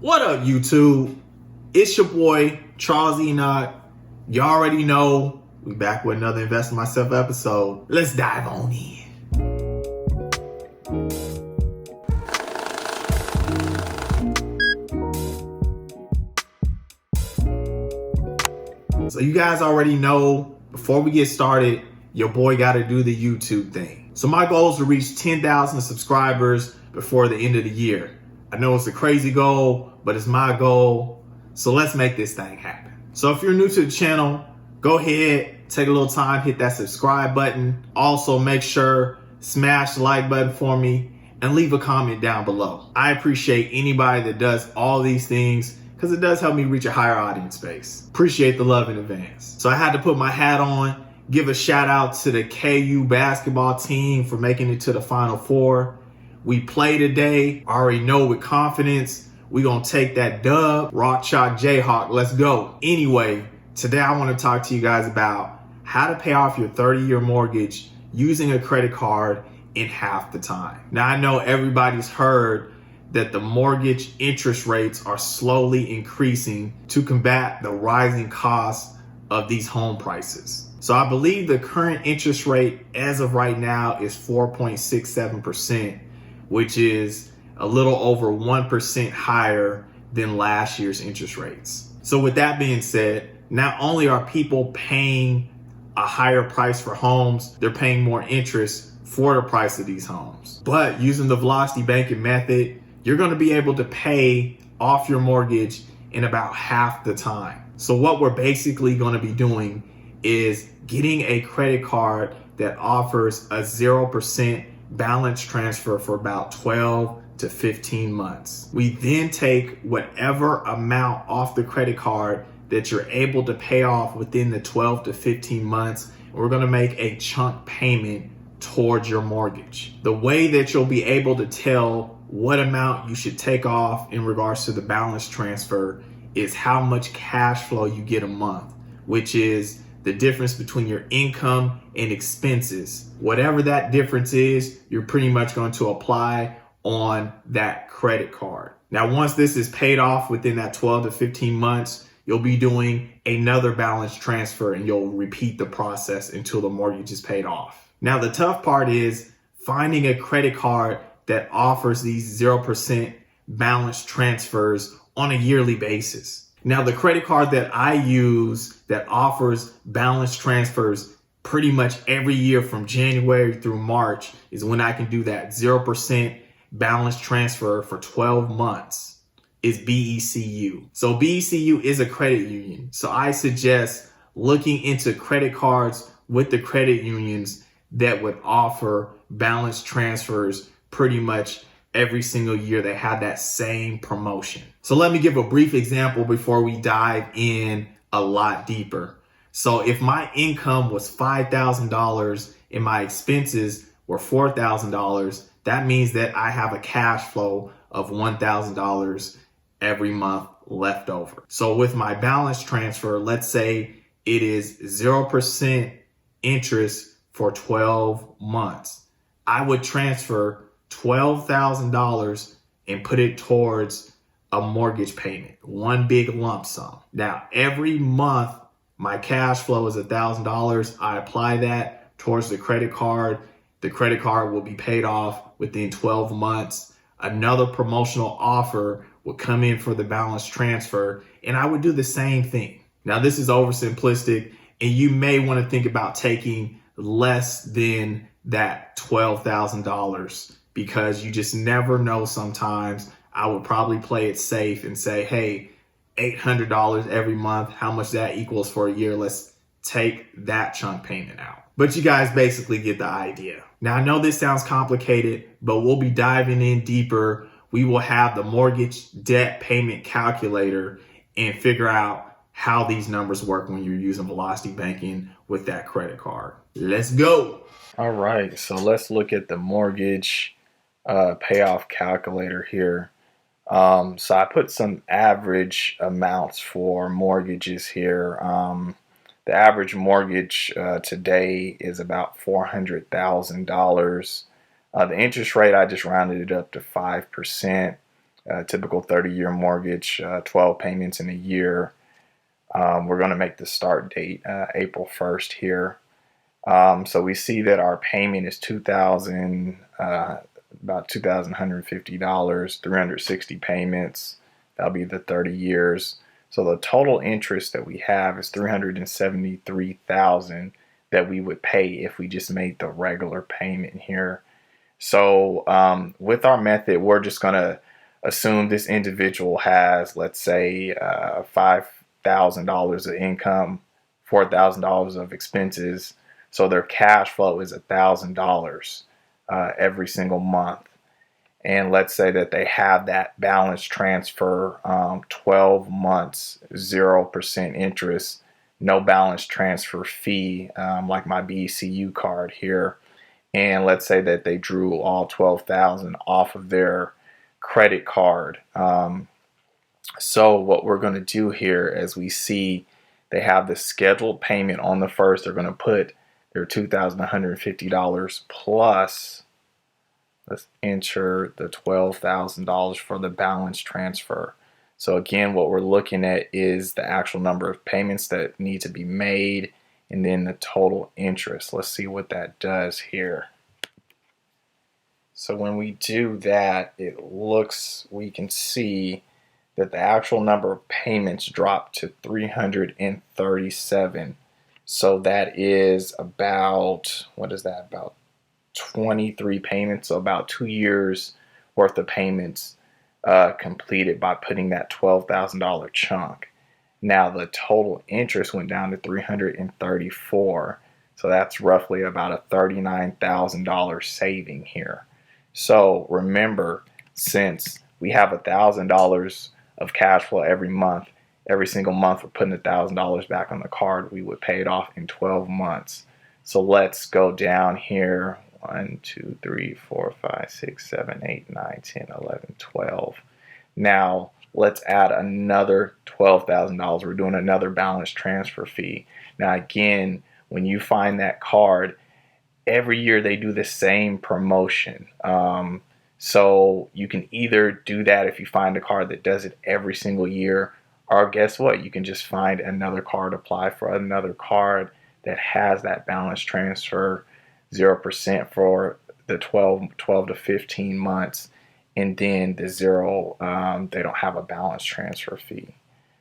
What up, YouTube? It's your boy, Charles Enoch. You already know, we back with another Invest in Myself episode. Let's dive on in. So you guys already know, before we get started, your boy got to do the YouTube thing. So my goal is to reach 10,000 subscribers before the end of the year. I know it's a crazy goal, but it's my goal. So let's make this thing happen. So if you're new to the channel, go ahead, take a little time, hit that subscribe button. Also make sure, smash the like button for me and leave a comment down below. I appreciate anybody that does all these things because it does help me reach a higher audience base. Appreciate the love in advance. So I had to put my hat on, give a shout out to the KU basketball team for making it to the Final Four. We play today. I already know with confidence we're going to take that dub. Rock Chalk Jayhawk, let's go. Anyway, today I want to talk to you guys about how to pay off your 30-year mortgage using a credit card in half the time. Now, I know everybody's heard that the mortgage interest rates are slowly increasing to combat the rising costs of these home prices. So I believe the current interest rate as of right now is 4.67%, which is a little over 1% higher than last year's interest rates. So with that being said, not only are people paying a higher price for homes, they're paying more interest for the price of these homes. But using the velocity banking method, you're going to be able to pay off your mortgage in about half the time. So what we're basically going to be doing is getting a credit card that offers a 0% balance transfer for about 12 to 15 months. We then take whatever amount off the credit card that you're able to pay off within the 12 to 15 months. And we're going to make a chunk payment towards your mortgage. The way that you'll be able to tell what amount you should take off in regards to the balance transfer is how much cash flow you get a month, which is the difference between your income and expenses. Whatever that difference is, you're pretty much going to apply on that credit card. Now, once this is paid off within that 12 to 15 months, you'll be doing another balance transfer and you'll repeat the process until the mortgage is paid off. Now, the tough part is finding a credit card that offers these 0% balance transfers on a yearly basis. Now, the credit card that I use that offers balance transfers pretty much every year from January through March is when I can do that 0% balance transfer for 12 months is BECU. So BECU is a credit union. So I suggest looking into credit cards with the credit unions that would offer balance transfers pretty much every single year. They have that same promotion. So let me give a brief example before we dive in a lot deeper. So if my income was $5,000 and my expenses were $4,000, that means that I have a cash flow of $1,000 every month left over. So with my balance transfer, let's say it is 0% interest for 12 months. I would transfer $12,000 and put it towards a mortgage payment, one big lump sum. Now, every month, my cash flow is $1,000. I apply that towards the credit card. The credit card will be paid off within 12 months. Another promotional offer would come in for the balance transfer, and I would do the same thing. Now, this is oversimplistic, and you may want to think about taking less than that $12,000 because you just never know. Sometimes I would probably play it safe and say, hey, $800 every month, how much that equals for a year. Let's take that chunk payment out. But you guys basically get the idea. Now, I know this sounds complicated, but we'll be diving in deeper. We will have the mortgage debt payment calculator and figure out how these numbers work when you're using velocity banking with that credit card. Let's go. All right, so let's look at the mortgage payoff calculator here. So I put some average amounts for mortgages here. The average mortgage today is about $400,000. The interest rate, I just rounded it up to 5%. typical 30-year mortgage, 12 payments in a year. We're going to make the start date April 1st here. So we see that our payment is about $2,150, 360 payments. That'll be the 30 years. So the total interest that we have is $373,000 that we would pay if we just made the regular payment here. So with our method, we're just going to assume this individual has, let's say, $5,000 of income, $4,000 of expenses. So their cash flow is $1,000 every single month. And let's say that they have that balance transfer 12 months, 0% interest, no balance transfer fee, like my BECU card here. And let's say that they drew all 12,000 off of their credit card. So what we're going to do here, as we see they have the scheduled payment on the first, they're going to put their $2,150 plus, let's enter the $12,000 for the balance transfer. So again, what we're looking at is the actual number of payments that need to be made and then the total interest. Let's see what that does here. So when we do that, we can see that the actual number of payments dropped to 337. So that is about, what is that, about 23 payments, so about 2 years worth of payments completed by putting that $12,000 chunk. Now the total interest went down to 334, so that's roughly about a $39,000 saving here. So remember, since we have $1,000 of cash flow every month, every single month we're putting $1,000 back on the card, we would pay it off in 12 months. So let's go down here. 1, 2, 3, 4, 5, 6, 7, 8, 9, 10, 11, 12. Now let's add another $12,000. We're doing another balance transfer fee. Now again, when you find that card, every year they do the same promotion. So you can either do that if you find a card that does it every single year, or guess what? You can just find another card, apply for another card that has that balance transfer 0% for the 12 to 15 months, and then the 0, they don't have a balance transfer fee.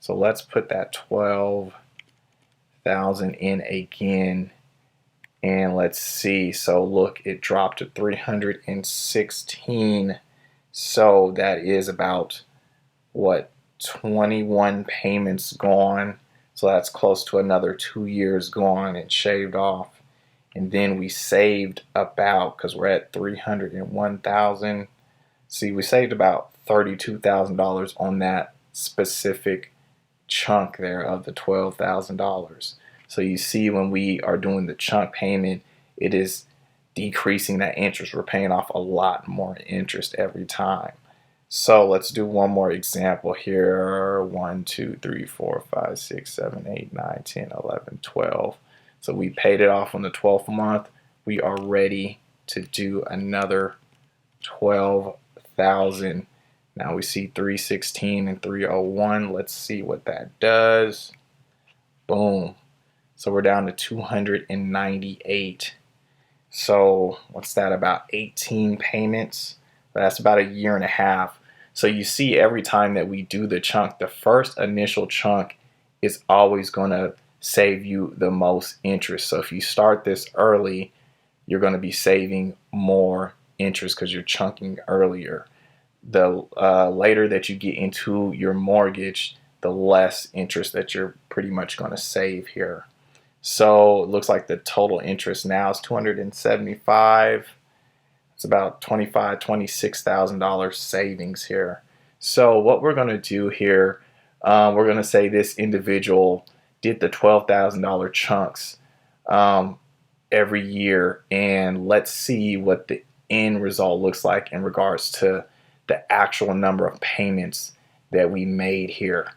So let's put that 12,000 in again, and let's see. So look, it dropped to 316. So that is about, what, 21 payments gone. So that's close to another 2 years gone and shaved off. And then we saved about, because we're at 301,000. See, we saved about $32,000 on that specific chunk there of the $12,000. So you see, when we are doing the chunk payment, it is decreasing that interest. We're paying off a lot more interest every time. So let's do one more example here. 1, 2, 3, 4, 5, 6, 7, 8, 9, 10, 11, 12. So we paid it off on the 12th month. We are ready to do another 12,000. Now we see 316 and 301. Let's see what that does. Boom. So we're down to 298. So what's that, about 18 payments? That's about a year and a half. So you see, every time that we do the chunk, the first initial chunk is always going to save you the most interest. So if you start this early, you're going to be saving more interest because you're chunking earlier. The later that you get into your mortgage, the less interest that you're pretty much going to save here. So it looks like the total interest now is $275. It's about $26,000 savings here. So what we're going to do here, we're going to say this individual did the $12,000 chunks every year, and let's see what the end result looks like in regards to the actual number of payments that we made here.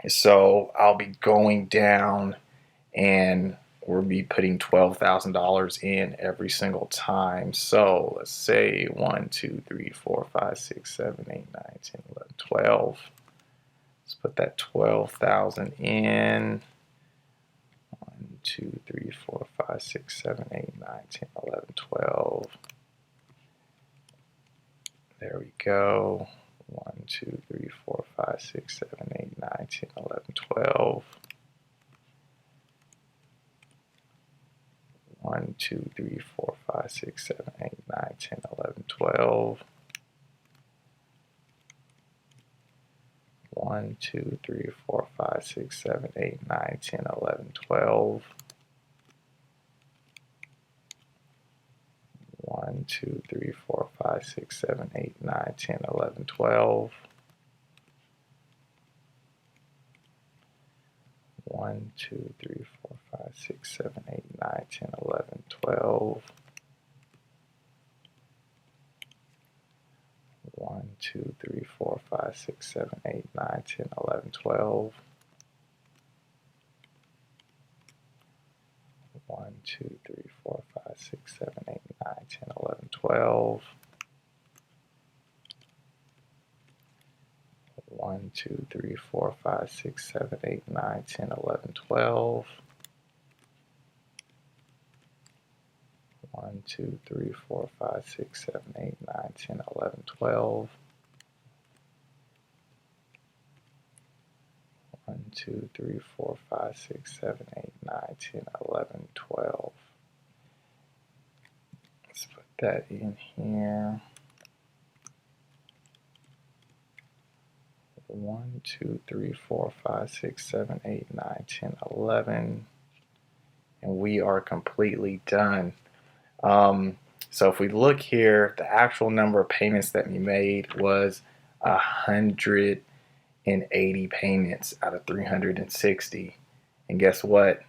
So I'll be going down, and we'll be putting $12,000 in every single time. So let's say 1, 2, 3, 4, 5, 6, 7, 8, 9, 10, 11, 12. Let's put that 12,000 in. 1, 2, 3, 4, 5, 6, 7, 8, 9, 10, 11, 12. There we go. 1, 2, 3, 4, 5, 6, 7, 8, 9, 10, 11, 12. 1, 2, 3, 4, 5, 6, 7, 8, 9, 10, 11, 12. 1, 2, 3, 4, 5, 6, 7, 8, 9, 10, 11, 12. 1, 2, 3, 4, 5, 6, 7, 8, 9, 10, 11, 12. 1, 2, 3, 4, 5, 6, 7, 8, 9, 10, 11, 12. 1, 2, 3, 4, 5, 6, 7, 8, 9, 10, 11, 12. 1, 2, 3, 4, 5, 6, 7, 8, 9, 10, 11, 12. 1, 2, 3, 4, 5, 6, 7, 8, 9, 10, 11, 12. 1, 2, 3, 4, 5, 6, 7, 8, 9, 10, 11, 12. 1, 2, 3, 4, 5, 6, 7, 8, 9, 10, 11, 12. Let's put that in here. 1, 2, 3, 4, 5, 6, 7, 8, 9, 10, 11. And we are completely done. So if we look here, the actual number of payments that we made was 180 payments out of 360. And guess what?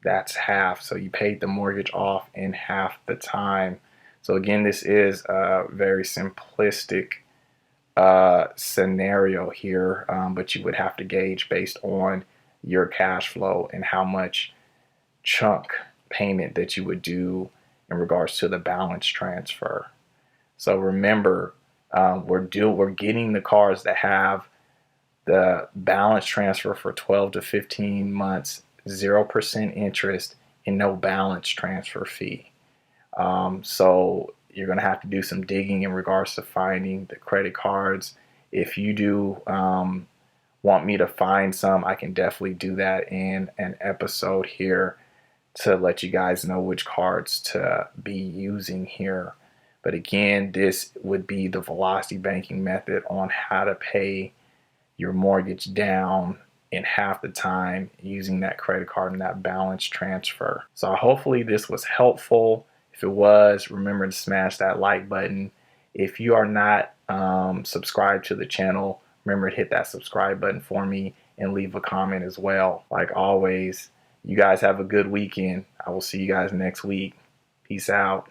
That's half. So you paid the mortgage off in half the time. So again, this is a very simplistic scenario here, but you would have to gauge based on your cash flow and how much chunk payment that you would do in regards to the balance transfer. So remember, we're getting the cars that have the balance transfer for 12 to 15 months, 0% interest, and no balance transfer fee. So you're going to have to do some digging in regards to finding the credit cards. If you do want me to find some, I can definitely do that in an episode here to let you guys know which cards to be using here. But again, this would be the velocity banking method on how to pay your mortgage down in half the time using that credit card and that balance transfer. So hopefully this was helpful. If it was, remember to smash that like button. If you are not subscribed to the channel, remember to hit that subscribe button for me and leave a comment as well. Like always, you guys have a good weekend. I will see you guys next week. Peace out.